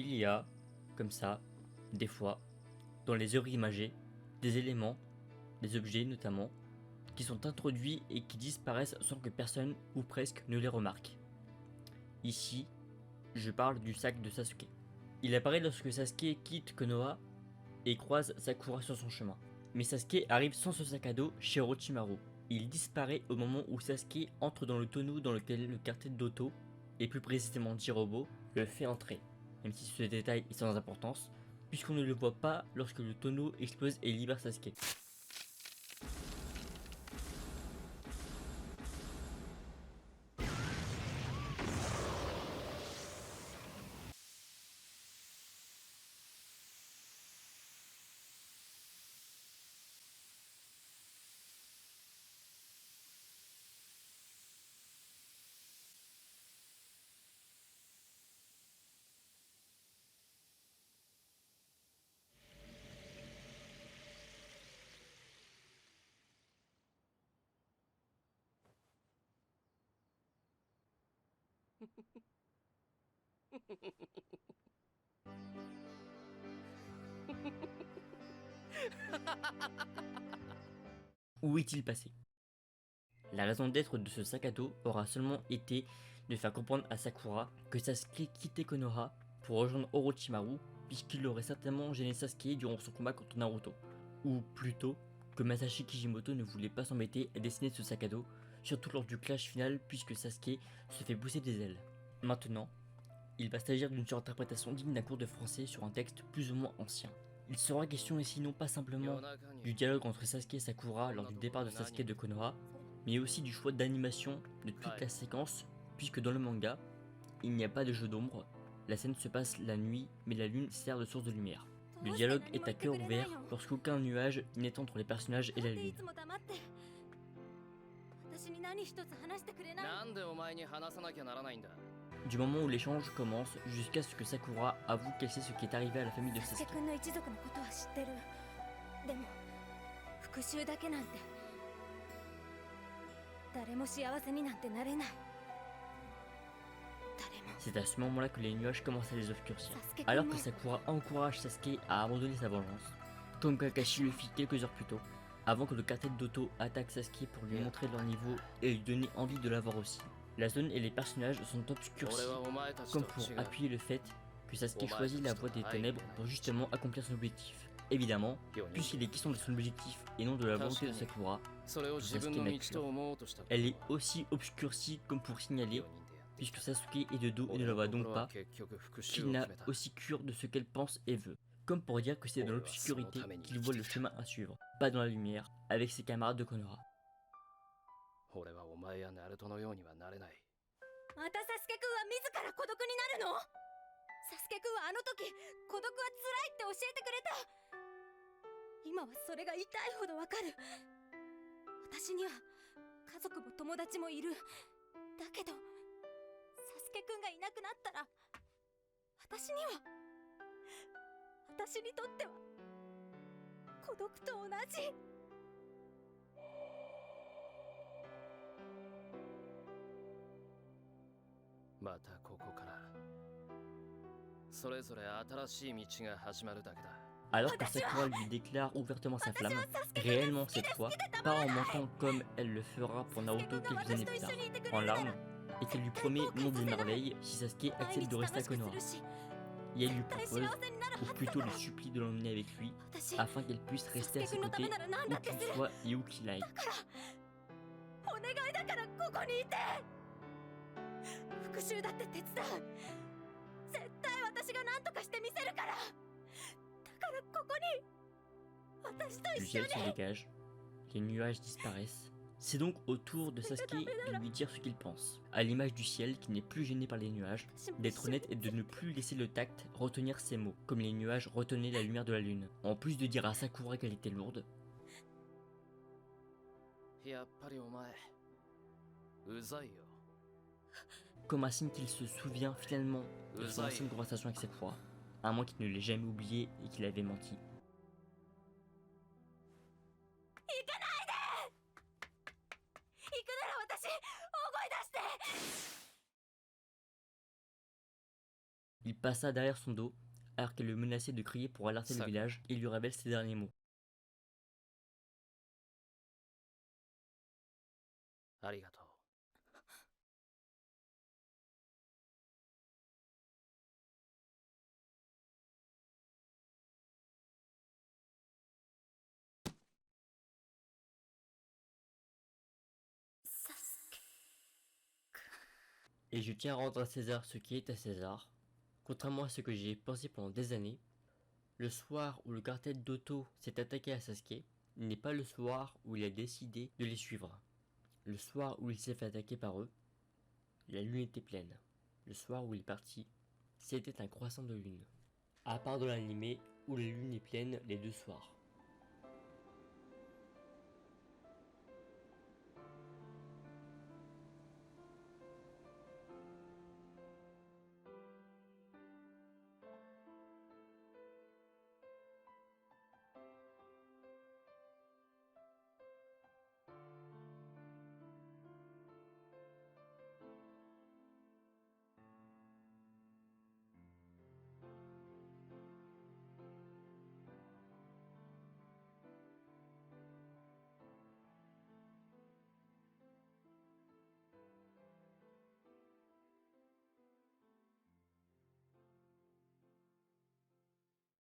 il y a, comme ça, des fois, dans les œuvres imagées, des éléments, des objets notamment, qui sont introduits et qui disparaissent sans que personne, ou presque, ne les remarque. Ici, je parle du sac de Sasuke. Il apparaît lorsque Sasuke quitte Konoha et croise Sakura sur son chemin. Mais Sasuke arrive sans ce sac à dos chez Orochimaru. Il disparaît au moment où Sasuke entre dans le tonneau dans lequel le quartier d'Oto, et plus précisément Jirobo, le fait entrer. Même si ce détail est sans importance, puisqu'on ne le voit pas lorsque le tonneau explose et libère Sasuke. Où est-il passé? La raison d'être de ce sac à dos aura seulement été de faire comprendre à Sakura que Sasuke quittait Konoha pour rejoindre Orochimaru, puisqu'il aurait certainement gêné Sasuke durant son combat contre Naruto. Ou plutôt, que Masashi Kishimoto ne voulait pas s'embêter à dessiner ce sac à dos, surtout lors du clash final puisque Sasuke se fait pousser des ailes. Maintenant, il va s'agir d'une surinterprétation digne d'un cours de français sur un texte plus ou moins ancien. Il sera question ici non pas simplement du dialogue entre Sasuke et Sakura lors du départ de Sasuke de Konoha, mais aussi du choix d'animation de toute la séquence, puisque dans le manga, il n'y a pas de jeu d'ombre, la scène se passe la nuit, mais la lune sert de source de lumière. Le dialogue est à cœur ouvert lorsqu'aucun nuage n'est entre les personnages et la lune. Du moment où l'échange commence jusqu'à ce que Sakura avoue qu'elle sait ce qui est arrivé à la famille de Sasuke. C'est à ce moment-là que les nuages commencent à les obscurcir. Alors que Sakura encourage Sasuke à abandonner sa vengeance, comme Kakashi le fit quelques heures plus tôt, avant que le quartet d'Oto attaque Sasuke pour lui montrer leur niveau et lui donner envie de l'avoir aussi. La zone et les personnages sont obscurcis, comme pour appuyer le fait que Sasuke choisit la voie des ténèbres pour justement accomplir son objectif. Évidemment, puisqu'il est question de son objectif et non de la volonté de Sakura, Sasuke nature, elle est aussi obscurcie comme pour signaler, puisque Sasuke est de dos et ne la voit donc pas, qu'il n'a aussi cure de ce qu'elle pense et veut. Comme pour dire que c'est dans l'obscurité qu'il voit le chemin à suivre, pas dans la lumière, avec ses camarades de Konoha. 俺はお前やナルトのようにはなれない。またサスケくんは自ら孤独になるの？サスケくんはあの時孤独は辛いって教えてくれた。今はそれが痛いほどわかる。私には家族も友達もいる。だけどサスケくんがいなくなったら私にとっては孤独と同じ。またここからそれぞれ新しい道が始まるだけだ。 Alors que Sakura lui déclare ouvertement sa flamme, réellement cette fois, pas en mentant comme elle le fera pour Naruto quelques années plus tard, en larmes, et qu'elle lui promet le monde des merveilles si Sasuke accepte de rester à Konoha. Et elle lui propose, ou plutôt lui supplie de l'emmener avec lui, afin qu'elle puisse rester à ses côtés où qu'il soit et où qu'il aille. Le ciel se dégage, les nuages disparaissent. C'est donc au tour de Sasuke de lui dire ce qu'il pense, à l'image du ciel qui n'est plus gêné par les nuages, d'être honnête et de ne plus laisser le tact retenir ses mots, comme les nuages retenaient la lumière de la lune. En plus de dire à Sakura qu'elle était lourde, comme un signe qu'il se souvient finalement de son ancienne conversation avec Sakura, à moins qu'il ne l'ait jamais oublié et qu'il avait menti. Il passa derrière son dos, alors qu'elle le menaçait de crier pour alerter le Sakura. village, et lui révèle ses derniers mots. ありがとう。サスケ Et je tiens à rendre à César ce qui est à César. Contrairement à ce que j'ai pensé pendant des années, le soir où le cartel d'Otto s'est attaqué à Sasuke n'est pas le soir où il a décidé de les suivre. Le soir où il s'est fait attaquer par eux, la lune était pleine. Le soir où il est parti, c'était un croissant de lune. À part dans l'animé où la lune est pleine les deux soirs.